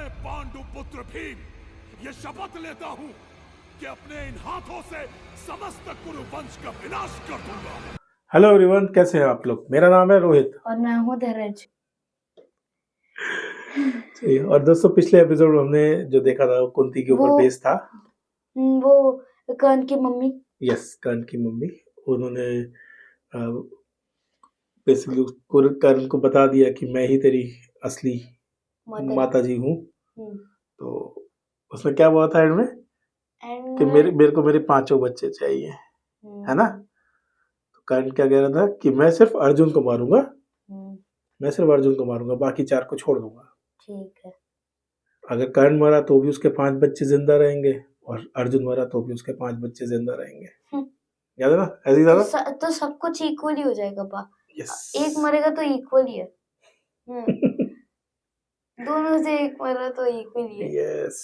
मैं पांडुपुत्र भीम ये शपथ लेता हूँ कि अपने इन हाथों से समस्त कुरु वंश का विनाश कर दूंगा। हेलो एवरीवन, कैसे हैं आप लोग। मेरा नाम है रोहित और मैं हूँ धीरज। और दोस्तों, पिछले एपिसोड में हमने जो देखा था वो कुंती के ऊपर बेस्ड था। वो कर्ण की मम्मी। यस, कर्ण की मम्मी। उन्होंने बेसिकली कर्ण को बता दिया कि मैं ही तेरी असली माता जी हूँ। तो उसमें क्या हुआ था एंड में कि मेरे को मेरे 5 बच्चे चाहिए, है ना। तो कर्ण क्या कह रहा था कि मैं सिर्फ अर्जुन को मारूंगा, बाकी 4 को छोड़ दूंगा। ठीक है। अगर कर्ण मरा तो भी उसके 5 बच्चे जिंदा रहेंगे और अर्जुन मरा तो भी उसके 5 बच्चे जिंदा रहेंगे। याद है ना, ऐसे ही था ना? तो सब कुछ इक्वली हो जाएगा बा। यस। एक मरेगा तो इक्वली है। दोनों से एक मरा तो इक्वली है। यस।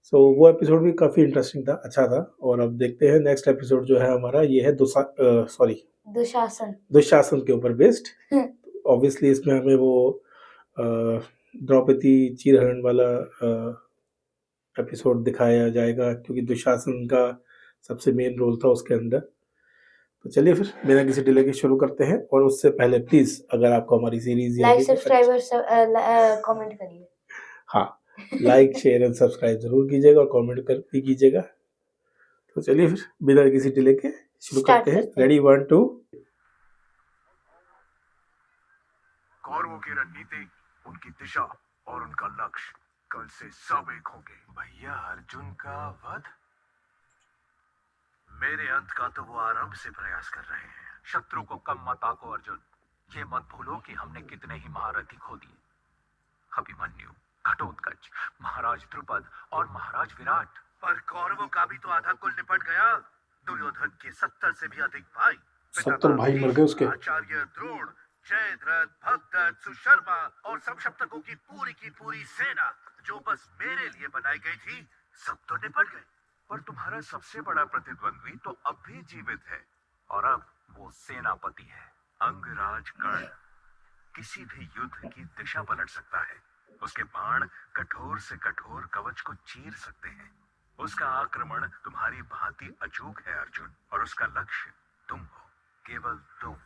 सो वो एपिसोड भी काफी इंटरेस्टिंग था, अच्छा था। और अब देखते हैं नेक्स्ट एपिसोड जो है हमारा, ये है दुशासन के ऊपर बेस्ड। ऑब्वियसली इसमें हमें वो द्रौपदी चीरहरण वाला एपिसोड दिखाया जाएगा, क्योंकि दुशासन का सबसे मेन रोल था उसके अंदर। तो चलिए फिर बिना किसी डिले के शुरू करते हैं। और उससे पहले प्लीज, अगर आपको हमारी सीरीज लाइक, सब्सक्राइब, कमेंट करिए। हाँ, लाइक शेयर एंड सब्सक्राइब जरूर कीजिएगा और कमेंट कर भी कीजिएगा। तो चलिए फिर बिना किसी डिले के शुरू करते हैं। रेडी, 1 2। कौरवों की रणनीति, उनकी दिशा और उनका लक्ष्य कल से सब एक होंगे। भैया अर्जुन का वध, मेरे अंत का तो वो आरंभ से प्रयास कर रहे हैं। शत्रु को कम मत आको अर्जुन, ये मत भूलो कि हमने कितने ही महारथी खो दिए। अभिमन्यु, घटोत्कच, महाराज द्रुपद और महाराज विराट। पर कौरवों का भी तो आधा कुल निपट गया। दुर्योधन के 70 से भी अधिक भाई, 70 भाई मर गए उसके। आचार्य द्रोण, जयद्रथ, भगदत्त, सुशर्मा और सब सप्तकों की पूरी सेना जो बस मेरे लिए बनाई गई थी, सब तो निपट गए। पर तुम्हारा सबसे बड़ा प्रतिद्वंद्वी तो अब भी जीवित है, और अब वो सेनापति है, अंगराज कर्ण। किसी भी युद्ध की दिशा पलट सकता है। उसके बाण कठोर से कठोर कवच को चीर सकते हैं। उसका आक्रमण तुम्हारी भांति अचूक है अर्जुन, और उसका लक्ष्य तुम हो, केवल तुम।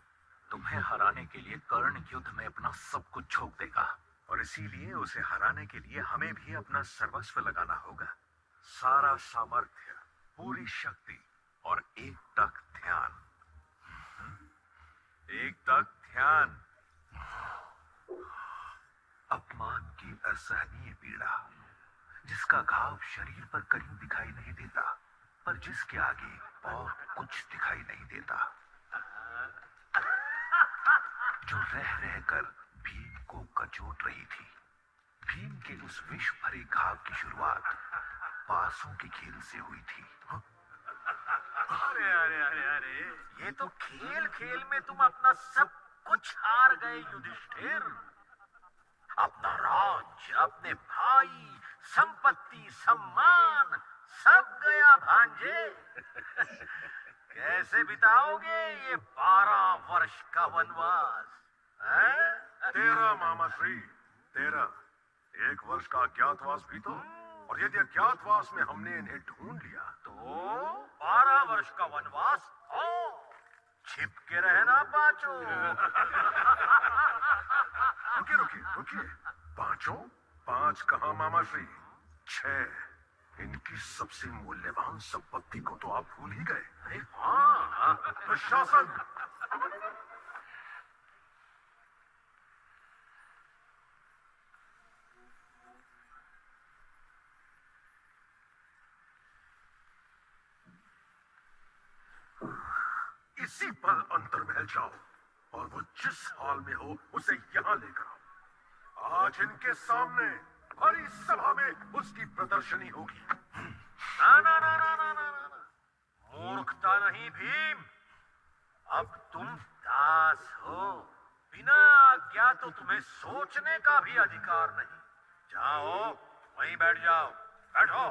तुम्हें हराने के लिए कर्ण युद्ध में अपना सब कुछ झोंक देगा, और इसीलिए उसे हराने के लिए हमें भी अपना सर्वस्व लगाना होगा। सारा सामर्थ्य, पूरी शक्ति और एक टक ध्यान। एक टक ध्यान। अपमान की असहनीय पीड़ा, जिसका घाव शरीर पर कहीं दिखाई नहीं देता, पर जिसके आगे और कुछ दिखाई नहीं देता, जो रह रहकर भीम को कचोट रही थी। भीम के उस विष भरे घाव की शुरुआत पासों के खेल से हुई थी। अरे अरे अरे अरे, ये तो खेल खेल में तुम अपना सब कुछ हार गए युधिष्ठिर। अपना राज्य, अपने भाई, संपत्ति, सम्मान, सब गया भांजे। कैसे बिताओगे ये 12 वर्ष का वनवास? 13 मामा श्री, 13। 1 वर्ष का अज्ञातवास भी तो। और यदि अज्ञातवास में हमने इन्हें ढूंढ लिया तो 12 वर्ष का वनवास छिप के रहना पांचों। रुकिए रुकिए रुकिए, पांचों? 5 कहां मामा श्री, 6। इनकी सबसे मूल्यवान संपत्ति को तो आप भूल ही गए। अरे हाँ, प्रशासन। इसी पल अंतर्महल जाओ, और वो जिस हॉल में हो उसे यहाँ लेकर आओ। आज इनके सामने बड़ी सभा में उसकी प्रदर्शनी होगी। ना ना ना ना ना ना ना, मूर्खता नहीं भीम, अब तुम दास हो। बिना आज्ञा तो तुम्हें सोचने का भी अधिकार नहीं। जाओ, वहीं बैठ जाओ, बैठो।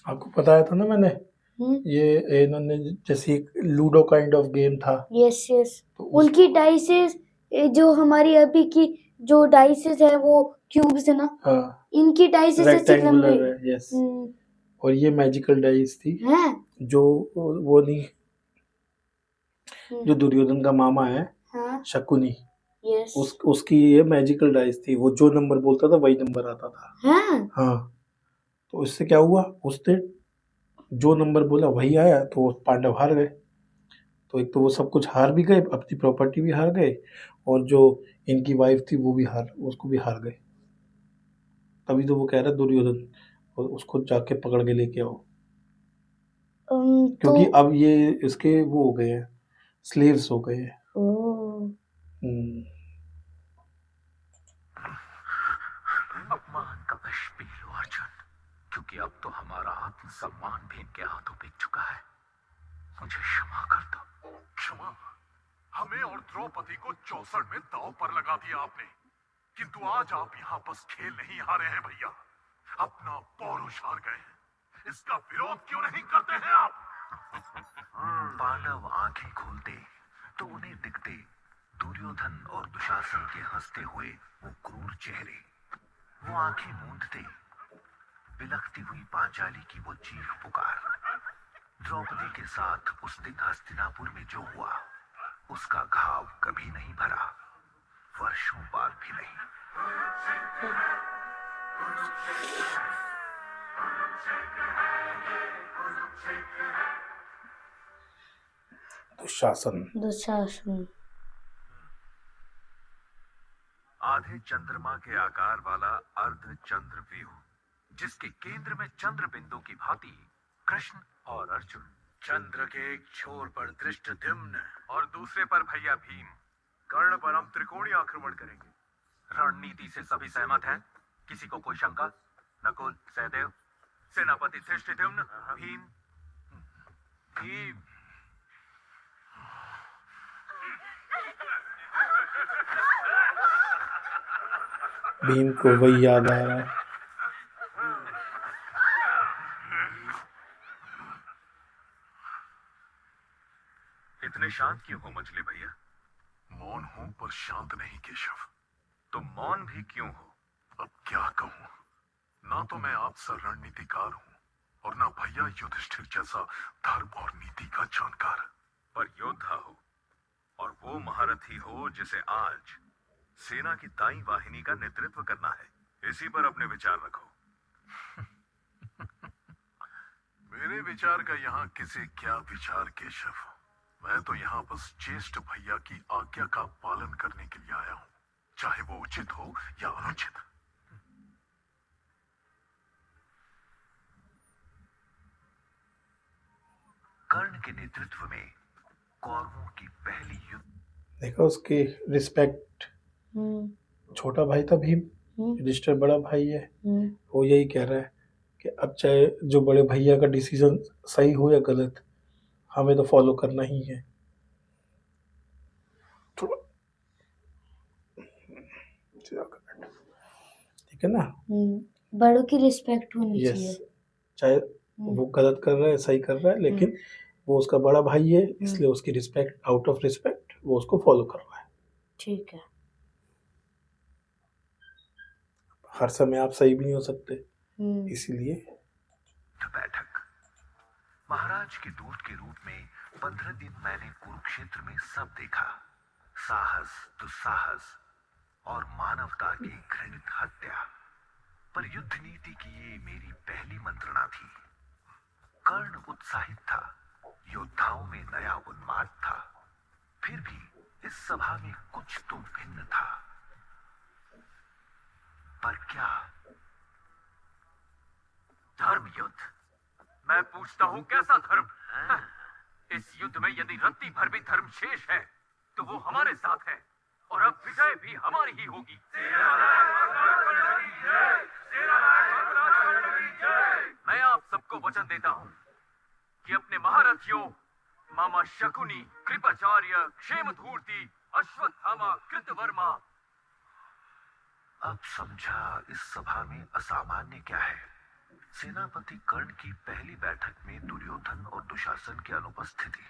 आपको बताया था ना मैंने, ये इन्होंने जैसे लूडो काइंड ऑफ गेम था। यस यस, उनकी डाइसेस ये जो हमारी अभी की जो डाइसेस है वो क्यूब्स है ना, हाँ इनकी डाइसेस ऐसे लंबे। रेक्टेंगुलर है, यस। हम्म, और ये मैजिकल डाइस थी हैं? जो वो नहीं, जो दुर्योधन का मामा है हाँ, शकुनी, यस। उसकी ये मैजिकल डाइस थी। वो जो नंबर बोलता था वही नंबर आता था। हाँ, हाँ, तो इससे क्या हुआ, उसने जो नंबर बोला वही आया, तो पांडव हार गए। तो एक तो वो सब कुछ हार भी गए, अपनी प्रॉपर्टी भी हार गए, और जो इनकी वाइफ थी वो भी उसको भी हार गए। तभी तो वो कह रहा है दुर्योधन, और उसको जाके पकड़ के लेके आओ, क्योंकि तो अब ये इसके वो हो गए हैं, स्लेव्स हो गए हैं। ओ, अपमान का विष पी लो अर्जुन, क्योंकि अब तो हमारा आत्मसम्मान भी इनके हाथों बिक चुका है। मुझे क्षमा कर दो। क्षमा? हमें और द्रौपदी को 64 में दांव पर लगा दिया आपने, किंतु आज आप यहाँ बस खेल नहीं हारे हैं भैया, अपना पौरुष हार गए हैं। इसका विरोध क्यों नहीं करते हैं आप? पांडव आंखें खोलते तो उन्हें दिखते दुर्योधन और दुशासन के हंसते हुए वो क्रूर चेहरे। वो आंखें मूंदते बिलखती हुई पांचाली की वो चीख पुकार। द्रौपदी के साथ उस दिन हस्तिनापुर में जो हुआ, उसका घाव कभी नहीं भरा, वर्षों बाद भी नहीं। दुशासन। आधे चंद्रमा के आकार वाला अर्ध चंद्र व्यूह, जिसके केंद्र में चंद्र बिंदु की भांति कृष्ण और अर्जुन। चंद्र के एक छोर पर धृष्टद्युम्न और दूसरे पर भैया भीम। कर्ण पर हम त्रिकोणीय आक्रमण करेंगे। रणनीति से सभी सहमत हैं? किसी को कोई शंका? नकुल, सहदेव, सेनापति धृष्टद्युम्न, भीम। भीम भीम को वही याद आ रहा है। इतने शांत क्यों हो मछली भैया? मौन हूं पर शांत नहीं केशव। तुम मौन भी क्यों हो? अब क्या कहूं, ना तो मैं आपसा रणनीतिकार हूं और ना भैया युधिष्ठिर जैसा धर्म और नीति का जानकार। पर योद्धा हो, और वो महारथी हो जिसे आज सेना की दाई वाहिनी का नेतृत्व करना है। इसी पर अपने विचार रखो। मेरे विचार का यहाँ किसे क्या विचार केशव, मैं तो यहाँ बस ज्येष्ठ भैया की आज्ञा का पालन करने के लिए आया हूँ, चाहे वो उचित हो या अनुचित। कर्ण के नेतृत्व में कौरवों की पहली युद्ध। देखा उसके रिस्पेक्ट, छोटा भाई था भीम, युधिष्ठिर बड़ा भाई है। वो यही कह रहा है कि अब चाहे जो बड़े भैया का डिसीजन सही हो या गलत, हमें तो फॉलो करना ही है। ठीक है ना? बड़ों की रिस्पेक्ट होनी यस, चाहिए। चाहे वो गलत कर रहा है सही कर रहा है, लेकिन वो उसका बड़ा भाई है, इसलिए उसकी रिस्पेक्ट, आउट ऑफ रिस्पेक्ट वो उसको फॉलो कर रहा है। ठीक है। हर समय आप सही भी नहीं हो सकते, इसीलिए बैठक। महाराज के दूत के रूप में 15 दिन मैंने कुरुक्षेत्र में सब देखा। साहस, दुस्साहस और मानवता की घृणित हत्या। पर युद्ध नीति की ये मेरी पहली मंत्रणा थी। कर्ण उत्साहित था, योद्धाओं में नया उन्माद था। फिर भी इस सभा में कुछ तो भिन्न था। पर क्या? धर्म युद्ध। मैं पूछता हूं, कैसा धर्म? इस युद्ध में यदि रत्ती भर भी धर्म शेष है तो वो हमारे साथ है, और अब विजय भी हमारी ही होगी। मैं आप सबको वचन देता हूं कि अपने महारथियों मामा शकुनी, कृपाचार्य, क्षेमधूर्ति, अश्वत्थामा, कृतवर्मा। अब समझा इस सभा में असामान्य क्या है। सेनापति कर्ण की पहली बैठक में दुर्योधन और दुशासन की अनुपस्थिति।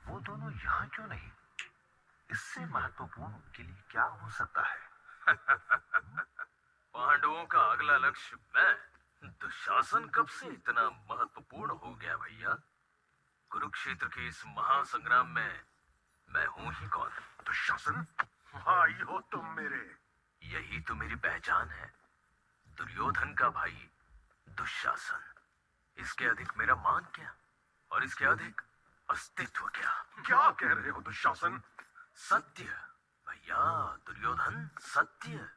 वो दोनों यहाँ क्यों नहीं? इससे महत्वपूर्ण उनके लिए क्या हो सकता है? पांडवों का अगला लक्ष्य मैं दुशासन कब से इतना महत्वपूर्ण हो गया भैया? कुरुक्षेत्र के इस महासंग्राम में मैं हूं ही कौन? दुशासन, भाई हो तुम मेरे। यही तो मेरी पहचान है, दुर्योधन का भाई दुशासन। इसके अधिक मेरा मान क्या और इसके अधिक अस्तित्व क्या? क्या कह रहे हो दुशासन? सत्य भैया, दुर्योधन सत्य।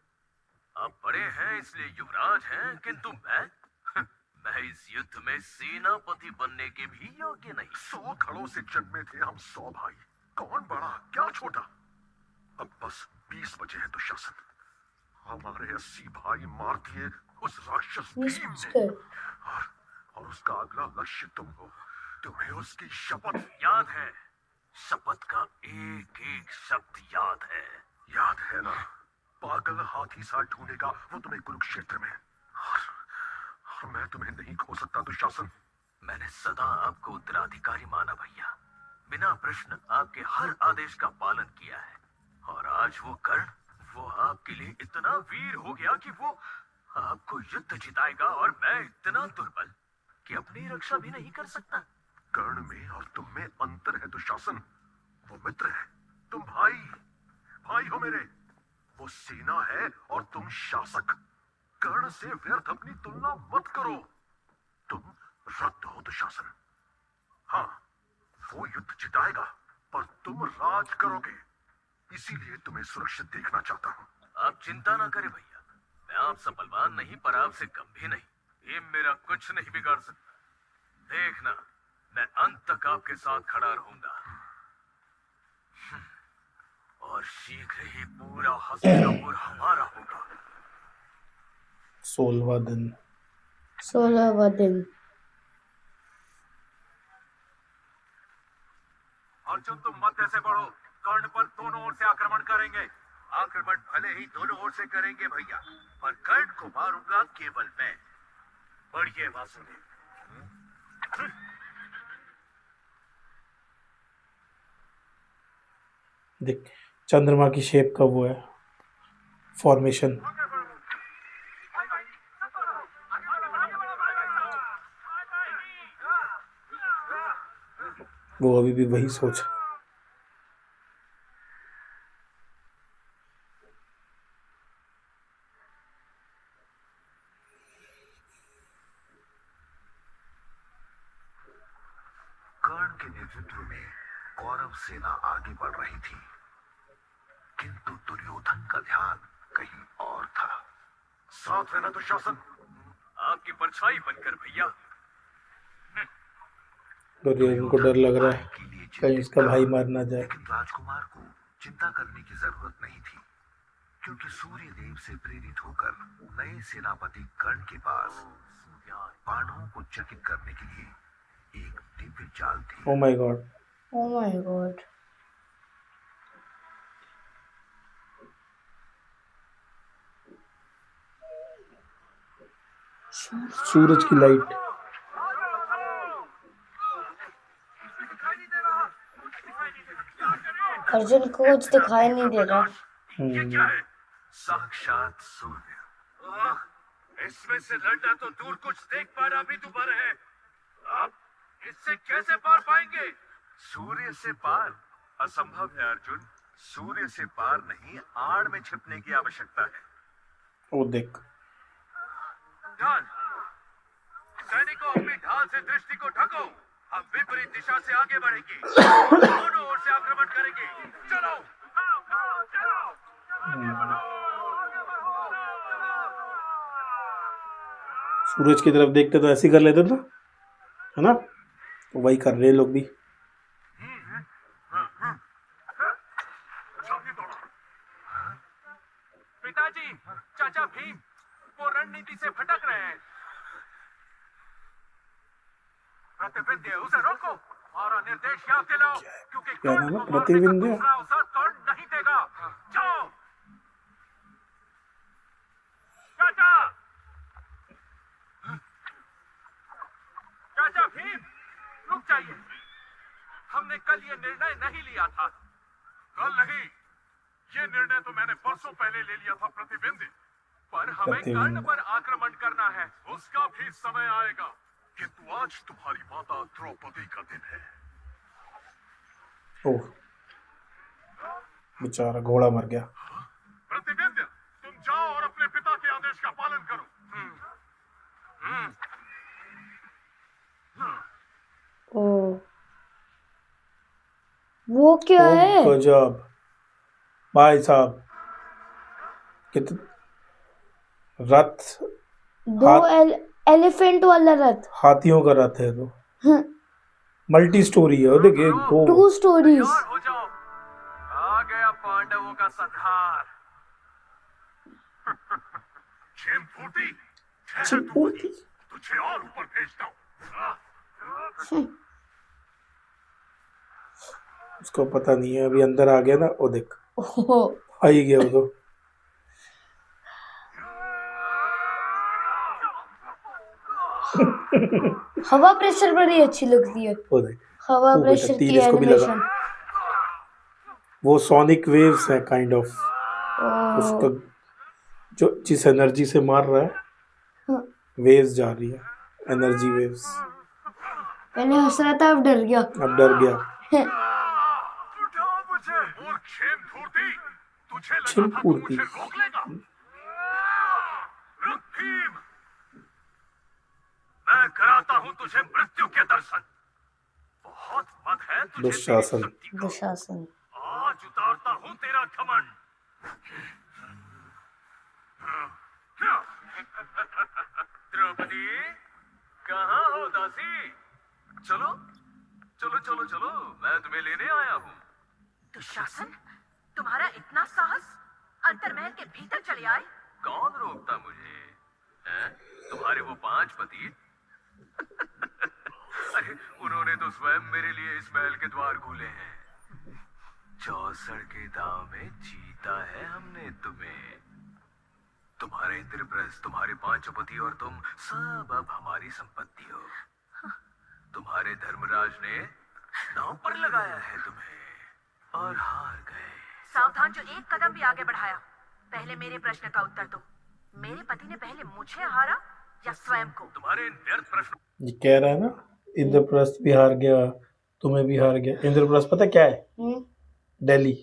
आप बड़े हैं इसलिए युवराज हैं, किंतु मैं इस युद्ध में सेनापति बनने के भी योग्य नहीं। 100 धड़ों से जन्मे थे हम 100 भाई, कौन बड़ा क्या छोटा? अब बस 20 बचे हैं दुशासन। हमारे 80 भाई मार दिए उस राक्षस भीम ने, और उसका अगला लक्ष्य तुम हो। तुम्हें उसकी शपथ याद है? शपथ का एक एक शब्द याद है। याद है ना? पागल हाथी सा ढूंढेगा वो तुम्हें कुरुक्षेत्र में, और मैं तुम्हें नहीं खो सकता दुशासन। मैंने सदा आपको उत्तराधिकारी माना भैया, बिना प्रश्न आपके हर आदेश का पालन किया है। और आज वो कर्ण, वो आपके लिए इतना वीर हो गया कि वो आपको युद्ध जिताएगा, और मैं इतना दुर्बल कि अपनी रक्षा भी नहीं कर सकता। कर्ण में और तुम में अंतर है दुशासन। वो मित्र है, तुम भाई हो मेरे। वो सेना है और तुम शासक। कर्ण से व्यर्थ अपनी तुलना मत करो। तुम रक्त हो दुशासन। हाँ, वो युद्ध जिताएगा पर तुम राज करोगे, इसीलिए तुम्हें सुरक्षित देखना चाहता हूँ। आप चिंता ना करें भैया, मैं आपसे बलवान नहीं पर आपसे कम भी नहीं। ये मेरा कुछ नहीं बिगाड़ सकता। देखना, मैं अंत तक आपके साथ खड़ा रहूंगा। और शीघ्र ही पूरा हस्तिनापुर हमारा होगा। 16वां दिन। 16वां दिन। अर्जुन, तुम मध्य से बढ़ो, कर्ण पर दोनों ओर से आक्रमण करेंगे। आक्रमण भले ही दोनों ओर से करेंगे भैया, पर कर्ण को मारूंगा केवल मैं। बढ़िए वासुदेव। देख, चंद्रमा की शेप का वो है फॉर्मेशन। वो अभी भी वही सोच। कर्ण के नेतृत्व में कौरव सेना आगे बढ़ रही थी, किंतु दुर्योधन का ध्यान कहीं और था। साथ रहना दुशासन। आपकी परछाई बनकर भैया। दुर्योधन को डर लग रहा है के लिए कहीं चिंतित उसका था, भाई मार ना जाए। लेकिन राजकुमार को चिंता करने की जरूरत नहीं थी, क्योंकि सूर्य देव से प्रेरित होकर नए सेनापति कर्ण के पास पांडवों को चकित करने के लिए एक दिव्य चाल थी। Oh my god. Oh my god. सूरज की लाइट। अर्जुन को कुछ दिखाई नहीं दे रहा। ये क्या है? साक्षात सूर्य। इसमें से लड़ना तो दूर, कुछ देख पाना भी दुभर है। आप इससे कैसे पार पाएंगे? सूर्य से पार असंभव है अर्जुन। सूर्य से पार नहीं, आड़ में छिपने की आवश्यकता है। वो देख, ढाल, सैनिकों अपनी ढाल से दृष्टि को ढको। हम विपरीत दिशा से आगे बढ़ेंगे, दोनों ओर से आक्रमण करेंगे। चलो। सूरज की तरफ देखते तो ऐसे ही कर लेते ना, है ना? तो वही कर रहे हैं लोग भी। पिताजी, चाचा भीम वो रणनीति से भटक रहे हैं। प्रतिविंध्य, उसे रोको और निर्देश याद दिलाओ, क्योंकि क्या नाम है? कर्ण को मारने का प्रतिविंध्य? दूसरा अवसर कर्ण नहीं देगा। जाओ। चाचा, चाचा भीम, रुक जाइए। हमने कल ये निर्णय नहीं लिया था। कल नहीं, ये निर्णय तो मैंने परसों पहले ले लिया था प्रतिबिंब, पर हमें प्रतिबिंब। कर्ण पर आक्रमण करना है, उसका भी समय आएगा। किंतु आज तुम्हारी माता द्रौपदी का दिन है। ओह, बेचारा घोड़ा मर गया। प्रतिबिंब, तुम जाओ और अपने पिता के आदेश का पालन करो। ओ, वो क्या ओ है? गजब भाई साहब, कित रथ, दो हाथ, एलिफेंट वाला रथ। हाथियों का रथ है तो मल्टी स्टोरी है। वो देखिए वो 2 स्टोरीज। तैयार हो जाओ, आ गया पांडवों का संहार। क्षेमपूर्ति, चिंपूर्ति। तुझे और ऊपर भेजता हूँ। उसको पता नहीं है, अभी अंदर आ गया ना। वो देख ओहो, आ ही गया वो तो। हवा प्रेशर बड़ी अच्छी लगती है। वो देख, हवा ओ बेटा, प्रेशर तीर की इसको भी लगा। एनिमेशन। वो सोनिक वेव्स है काइंड ऑफ। उसका जो जिस एनर्जी से मार रहा है, वेव्स जा रही है, एनर्जी वेव्स। पहले हंस रहा था, अब डर गया। अब डर गया। उठाओ मुझे। और क्षेमपूर्ति, तुझे लगा था तू चिंपूर्ति। मुझे रोक लेगा? रुक भीम, मैं कराता हूँ तुझे मृत्यु के दर्शन। बहुत मत है तुझे मेरी दुशासन। शक्ति का। दुशासन। आज उतारता हूँ तेरा घमंड। द्रौपदी, कहाँ हो दासी? चलो चलो चलो चलो, मैं तुम्हें लेने आया हूँ। दुशासन, तुम्हारा इतना साहस? अंतर्महल के भीतर चले आए? कौन रोकता मुझे? हैं? तुम्हारे वो 5 पति? अरे उन्होंने तो स्वयं मेरे लिए इस महल के द्वार खोले हैं। 64 के दाव में जीता है हमने तुम्हें। तुम्हारे इंद्रप्रस्थ, तुम्हारे 5 पति और तुम सब अब हमारी संपत्ति हो। तुम्हारे धर्मराज ने दांव पर लगाया है तुम्हें और हार गए। सावधान, जो एक कदम भी आगे बढ़ाया, पहले मेरे प्रश्न का उत्तर दो। मेरे पति ने पहले मुझे हारा या स्वयं को? तुम्हारे इन व्यर्थ प्रश्नों ये कह रहा है ना, इंद्रप्रस्थ भी हार गया, तुम्हें भी हार गया। इंद्रप्रस्थ पता क्या है? दिल्ली।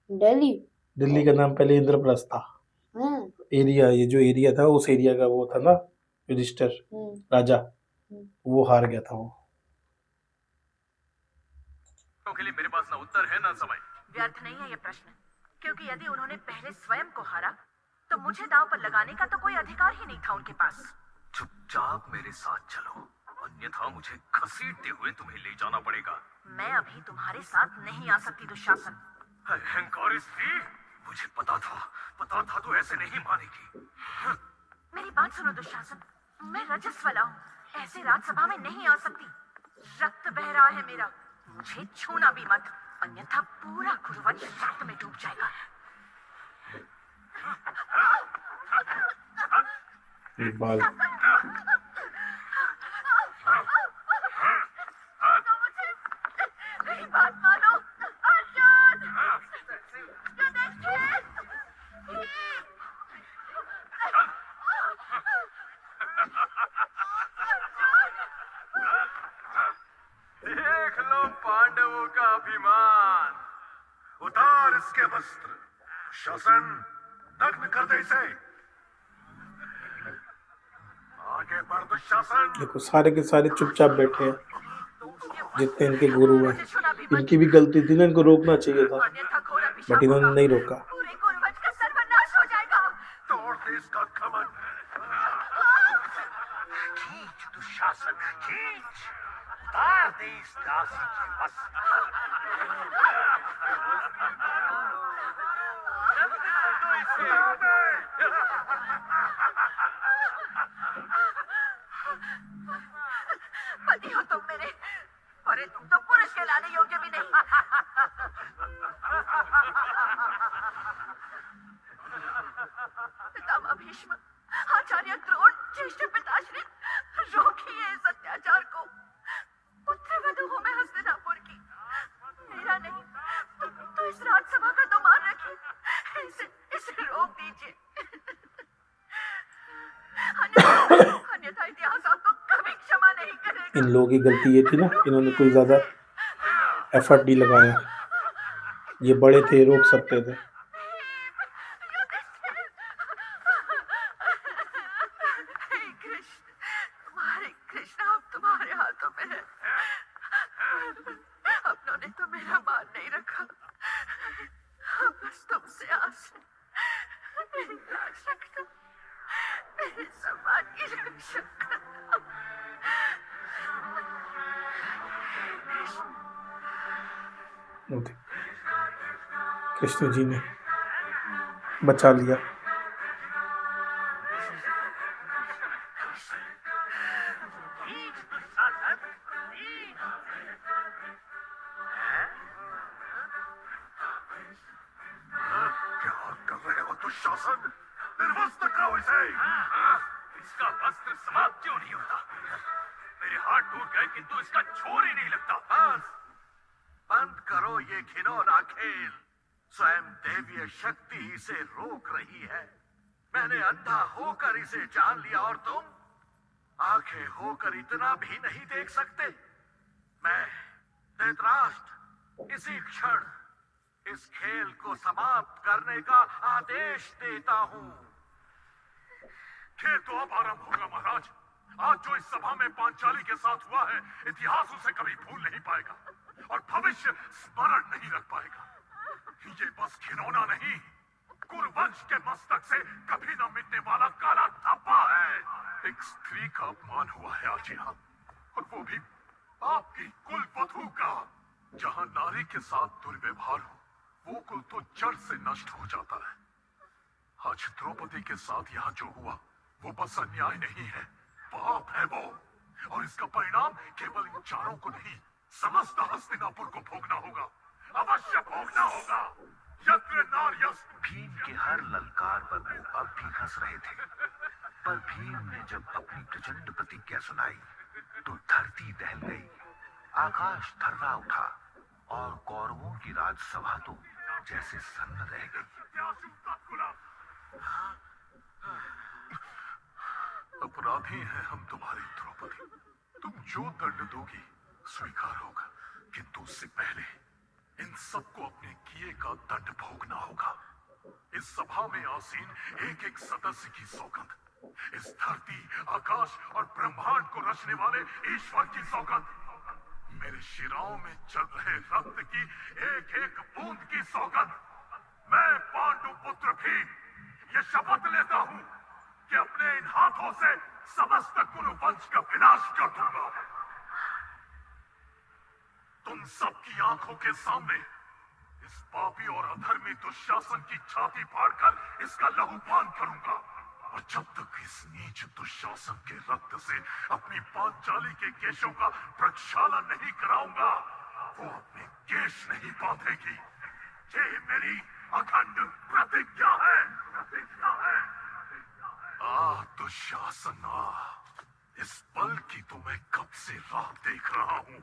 दिल्ली। दिल्ली का नाम पहले इंद्रप्रस्थ था। एरिया, ये जो एरिया था, उस एरिया का वो था ना युधिष्ठिर राजा, वो हार गया था वो। के लिए मेरे पास ना उत्तर है ना समय। व्यर्थ नहीं है ये प्रश्न, क्योंकि यदि उन्होंने पहले स्वयं को हारा तो मुझे दांव पर लगाने का तो कोई अधिकार ही नहीं था उनके पास। चुपचाप मेरे साथ चलो, अन्यथा मुझे घसीटते हुए तुम्हें ले जाना पड़ेगा। मैं अभी तुम्हारे साथ नहीं आ सकती दुशासन। अहंकारी स्त्री, मुझे पता था तू ऐसे नहीं मानेगी। मेरी बात सुनो दुशासन, मैं रजस्वला हूँ, ऐसे राजसभा में नहीं आ सकती। रक्त बह रहा है मेरा, मुझे छूना भी मत, अन्यथा पूरा कुरुवंश रक्त में डूब जाएगा। बाल मेरी बात मानो अर्जुन, युधिष्ठिर। देख लो पांडवों का अभिमान। उतार इसके वस्त्र, शासन, नग्न कर दे इसे। आगे बढ़ दुशासन। देखो, सारे के सारे चुपचाप बैठे हैं, जितने इनके गुरु हैं। इनकी भी गलती थी ना, इनको रोकना चाहिए था, अन्यथा घोर अभिशाप बट इन्होंने होगा। नहीं रोका। पूरे कुरुवंश का सर्वनाश हो जाएगा। तोड़ दे इसका घमंड। खींच दुशासन, खींच, उतार दे इस दासी के वस्त्र। पति हो तुम मेरे, अरे तुम तो पुरुष कहलाने योग्य भी नहीं। पितामह भीष्म, आचार्य द्रोण, ज्येष्ठ पिताश्री, रोकिए इस अत्याचार को। पुत्रवधू हूं मैं हस्तिनापुर की, मेरा नहीं तो इस राजसभा इन लोगों की गलती ये थी ना, इन्होंने कोई ज़्यादा एफर्ट नहीं लगाया। ये बड़े थे, रोक सकते थे। हे कृष्ण, तुम्हारे कृष्ण अब तुम्हारे हाथों में है। अपनों ने तो मेरा मान नहीं रखा, अब बस तुमसे आस है। मेरी लाज रखना, मेरे सम्मान की रक्षा करना। वो थे। कृष्ण जी ने बचा लिया। क्या कर रहे हो दुशासन? निर्वस्त्र करो इसे। इसका वस्त्र समाप्त क्यों नहीं होता? मेरे हाथ टूट गए किंतु इसका छोर ही नहीं लगता। बस बंद करो ये घिनौना खेल। स्वयं देवीय शक्ति इसे रोक रही है। मैंने अंधा होकर इसे जान लिया और तुम आंखें होकर इतना भी नहीं देख सकते। मैं धृतराष्ट्र इसी क्षण इस खेल को समाप्त करने का आदेश देता हूँ। खेल तो अब आरंभ होगा महाराज। आज जो इस सभा में पांचाली के साथ हुआ है, इतिहास उसे कभी भूल नहीं पाएगा और भविष्य स्मरण नहीं रख पाएगा। ये बस खिलौना नहीं, कुरुवंश के मस्तक से कभी न मिटने वाला काला धब्बा है। एक स्त्री का अपमान हुआ है आज यहाँ, और वो भी आपकी कुल वधू का। जहाँ नारी के साथ दुर्व्यवहार हो, वो कुल तो जड़ से नष्ट हो जाता है। आज द्रौपदी के साथ यहाँ जो हुआ, वो बस अन्याय नहीं है, पाप है वो। और इसका परिणाम केवल इन चारों को नहीं, समस्त हस्तिनापुर को भोगना होगा, अवश्य भोगना होगा। यत्र नार्यस्तु। भीम के हर ललकार पर वो अब भी हंस रहे थे, पर भीम ने जब अपनी प्रचंड प्रतिज्ञा सुनाई तो धरती दहल गई, आकाश थर्रा उठा और कौरवों की राजसभा तो जैसे सन्न रह गई। अपराधी हैं हम तुम्हारी द्रौपदी। तुम जो दंड दोगी स्वीकार होगा, किंतु उससे पहले इन सबको अपने किए का दंड भोगना होगा। इस सभा में आसीन एक एक सदस्य की सौगंध, इस धरती, आकाश और ब्रह्मांड को रचने वाले ईश्वर की सौगंध, मेरे शिराओं में चल रहे रक्त की एक एक बूंद की सौगंध। मैं पांडु पुत्र भीम ये शपथ लेता हूँ कि अपने इन हाथों से समस्त कुरुवंश का विनाश कर दूंगा। तुम सबकी आंखों के सामने इस पापी और अधर्मी दुशासन की छाती फाड़कर इसका लहूपान करूंगा। और जब तक इस नीच दुशासन के रक्त से अपनी पांचाली के केशों का प्रक्षालन नहीं कराऊंगा, वो अपने केश नहीं बांधेगी। ये मेरी अखंड प्रतिज्ञा है। दुशासन आ, इस पल की तो मैं कब से राह देख रहा हूँ।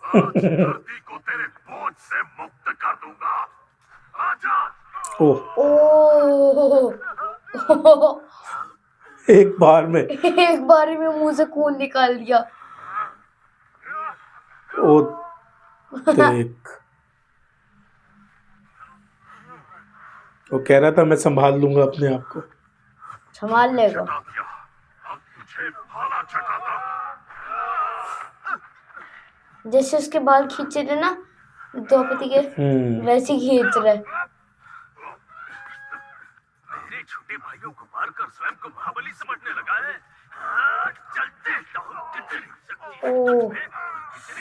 आज धरती को तेरे बोझ से मुक्त कर दूंगा। आजा। ओह, ओह एक बार में। एक बारी में मुंह से खून निकाल दिया। ओ देख, वो कह रहा था मैं संभाल लूंगा अपने आप को। संभाल लेगा। चटा दिया, अब तुझे भाला चटाता हूँ। जैसे उसके बाल खींचे थे ना द्रौपदी के, वैसे ही खींच रहे। मेरे छोटे भाइयों को मारकर स्वयं को महाबली समझने लगा है। चलते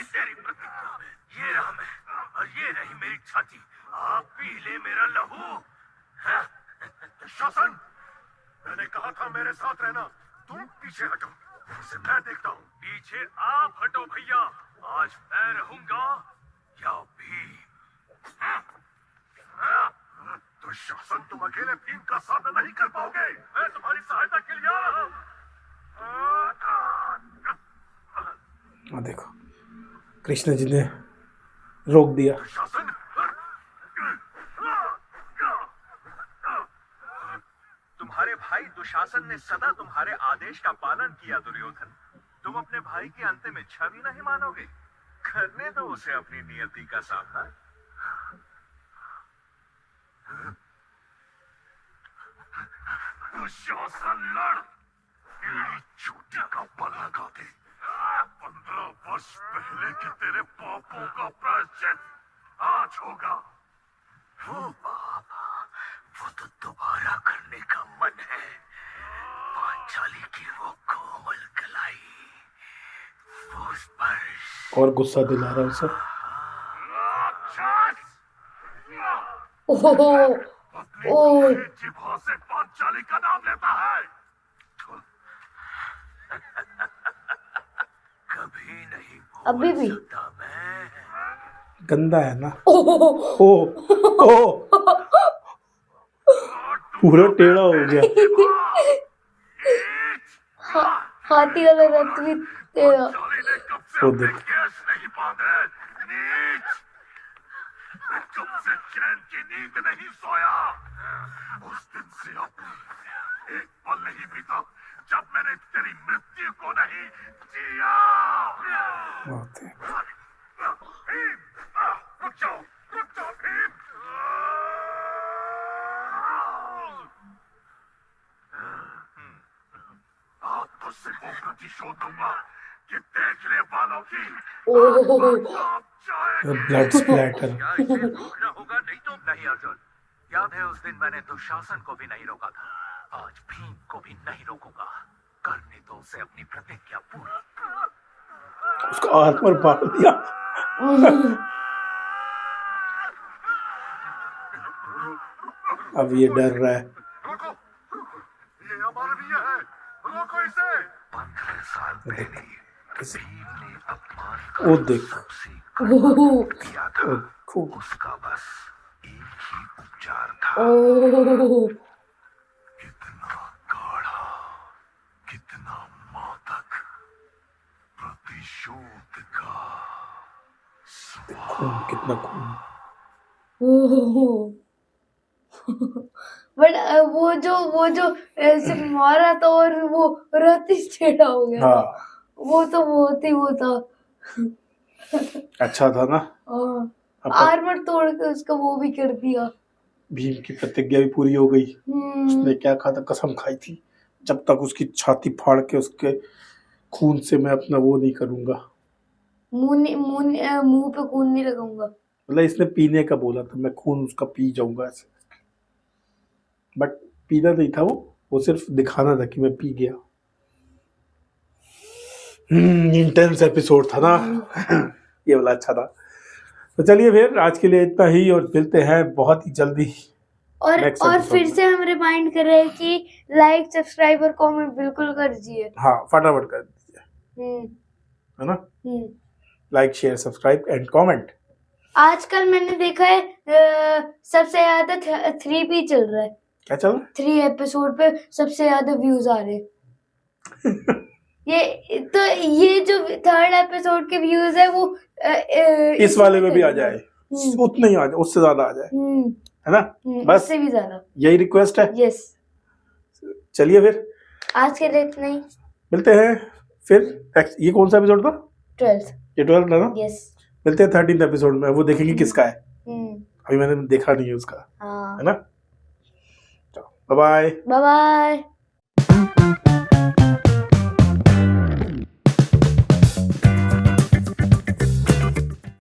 तेरी प्रतिज्ञा, ये रहा मैं और ये रही मेरी छाती। आप पी ले मेरा लहू। शासन, मैंने कहा था मेरे साथ रहना, तुम पीछे हटो, इसे मैं देखता हूँ। पीछे आप हटो भैया, आज मैं रहूंगा या भीम। दुशासन, तुम अकेले भीम का सामना नहीं कर पाओगे, मैं तुम्हारी सहायता के लिए आ रहा हूँ। देखो कृष्ण जी ने रोक दिया। दुशासन, तुम्हारे भाई दुशासन ने सदा तुम्हारे आदेश का पालन किया दुर्योधन। तुम अपने भाई की अंतिम इच्छा भी नहीं मानोगे? करने दो उसे अपनी नियति का सामना। दुशासन लड़, तेरी चोटी का बल लगा दे। 15 वर्ष पहले के तेरे पापों का प्रायश्चित आज होगा। वो पाप, वो तो दोबारा करने का मन है। पांचाली की वो कोमल कलाई, वो स्पर्श। और गुस्सा दिला रहा है उसे। राक्षस! ओहो अपनी ओह जिह्वा से पांचाली का नाम लेता है। कभी नहीं अभी भी? भूल सकता मैं। गंदा है ना। ओहो ओ ओ पूरा टेढ़ा हो गया। हाथी वाला रथ भी तेरा। पांचाली ने कब से वो अपने देख। केस नहीं बांधे। नीच! कब से चैन की नींद नहीं सोया। उस दिन से अब एक पल नहीं बीता जब मैंने तेरी मृत्यु को नहीं जिया। बहुत है। भीम, रुक जाओ भीम। आज तुझसे वो प्रतिशोध दूंगा कि देखने वालों की ओहो आप जाएगी। Blood splatter. क्या इसे रोकना होगा? नहीं तो नहीं अर्जुन, याद है उस दिन मैंने दुशासन को भी नहीं रोका था। आज भीम को भी नहीं रोकूंगा। करने दो उसे अपनी प्रतिज्ञा पूरी। उसका आत्मा फाड़ दिया। अब ये डर रहा है। रोको, ये अमानवीय है। रोको इसे। 15 साल पहले इसे- भीम ने अपमान वो का देख। सबसे ओहो किया था। खूब उसका बस एक ही उपचार था। ओहो कितना गाढ़ा, कितना मादक, प्रतिशोध का खून, कितना खून। बट वो जो ऐसे मारा था और वो रथ ही टेढ़ा हो गया। हाँ वो तो बहुत ही वो था। अच्छा था ना। हाँ, अब आर्मर तोड़ के उसका वो भी कर दिया। भीम की प्रतिज्ञा भी पूरी हो गई। उसने हम्म, क्या कहा था? कसम खाई थी जब तक उसकी छाती फाड़ के उसके खून से मैं अपना वो नहीं करूंगा। मुंह पे खून नहीं लगाऊंगा। मतलब इसने पीने का बोला था, मैं खून उसका पी जाऊंगा ऐसे। बट पीना नहीं था वो सिर्फ दिखाना था कि मैं पी गया। इंटेंस एपिसोड था ना। ये वाला अच्छा था। तो चलिए फिर आज के लिए इतना ही और मिलते हैं बहुत ही जल्दी और नेक्स्ट और एपिसोड फिर में। से हम रिमाइंड कर रहे हैं कि लाइक सब्सक्राइब और कमेंट बिल्कुल कर दीजिए। हाँ फटाफट कर दीजिए, हम्म है ना। हम्म like share subscribe and comment. आजकल मैंने देखा है सबसे ज्यादा 3P चल रहा है। क्या चल रहा 3 एपिसोड पे सबसे ज्यादा व्यूज आ रहे हैं। ये जो 3rd एपिसोड के व्यूज है वो है? इस वाले में भी आ जाए, हम्म। उतना ही आ जाए, उससे ज्यादा आ जाए, है ना। बस उससे भी ज्यादा। यही रिक्वेस्ट है। यस चलिए फिर आज के डेट नहीं, मिलते हैं फिर नेक्स्ट। ये कौन सा एपिसोड था? 12th। ये 12 था ना। यस। मिलते हैं 13th एपिसोड में, वो देखेंगे किसका है। हम्म अभी मैंने देखा नहीं है उसका, हाँ है ना। Bye bye. Bye bye.